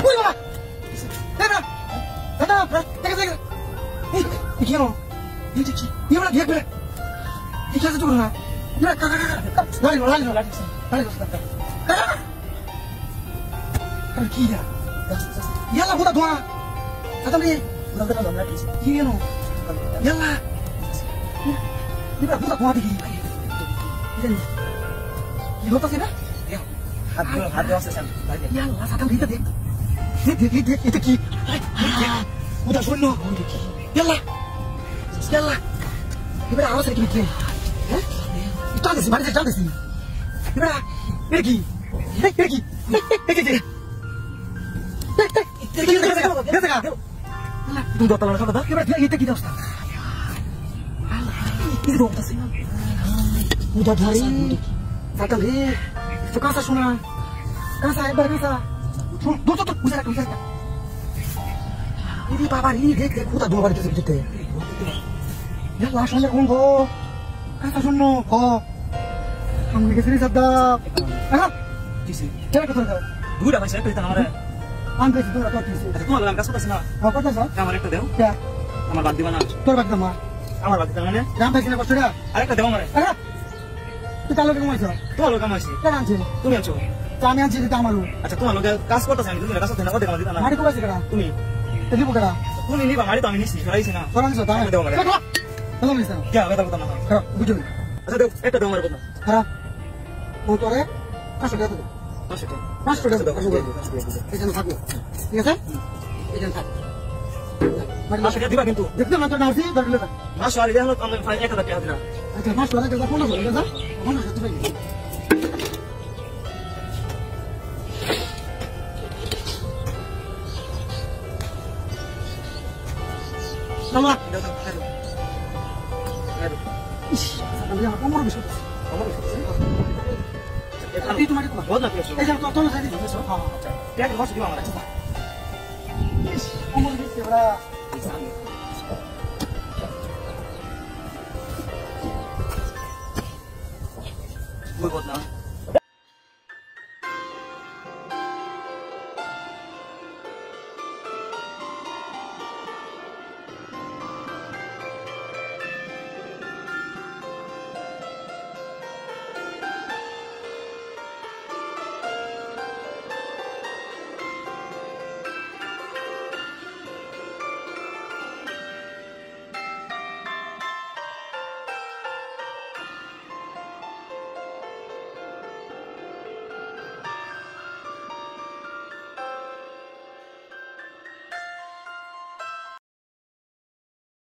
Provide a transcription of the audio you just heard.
Uy, mamá. Tara. Tara, teka, teka. কি হলো এই যে কি ইওলা দিয়ে করে কি কাজ করো না না কাকা কাকা কি ya yalla buta doa atami কি হলো yalla ini buta doa dikit ini buta sih dah hati saya yalla sakam dikit dikit itu ki udah sono yalla yalla ibarat awas lagi mikir itu ada sih mana ada sih ibarat pergi pergi itu udah telan kata ibarat dia itu kita ustaz itu dong sih udah dari sakal deh suka sa suna kasa ibarat kasa tuh usah ini papa ini dia udah dua kali gitu yalla shone kongo kasa shonno ko hamne ke sini sabda aha kisi kya kata kar dura bhai sai pehta hamara am pe dura to kisi tu alam kaso kasna ha kota sa amar ekta deo kya amar bad diba na tor bad dama amar bad dama ne ram bhai sina kosta arekta deo amare aha tu talo ke moiso tu alo kamaisi kya anche tumi ancho আমি আনছি দিতে আমারও আচ্ছা তোমার লগে কাজ করতেছ আমি তুমি কাজ করতে না কত টাকা দিতা না মারি কোবাছি করা তুমি এদি বকরা তুমি নিবা মারি তো আমি নিছি সরাইছি না সরাইছো তাই দেও আমারে কত নিছ কি কথা কথা না খারাপ বুঝো আচ্ছা দেও একটা দেও আমারে কথা খারাপ ও তোরে 500 টাকা দাও 500 টাকা দাও এখানে থাকো ঠিক আছে এখানে থাক মারি 500 টাকা দিবা কিন্তু দেখতে না তো নাওছি ধরলে না মাস আর দেখলো আমি 1000 টাকা দিরা আচ্ছা মাস টাকা দাও 1500 টাকা দাও 1500 টাকা দিবা Mama, aduh, kamu mau besok? Itu mari kemana? Buat apa? Jangan tolong saya besok. Dia harus di mana? Coba. Kamu di sebelah. Buat na.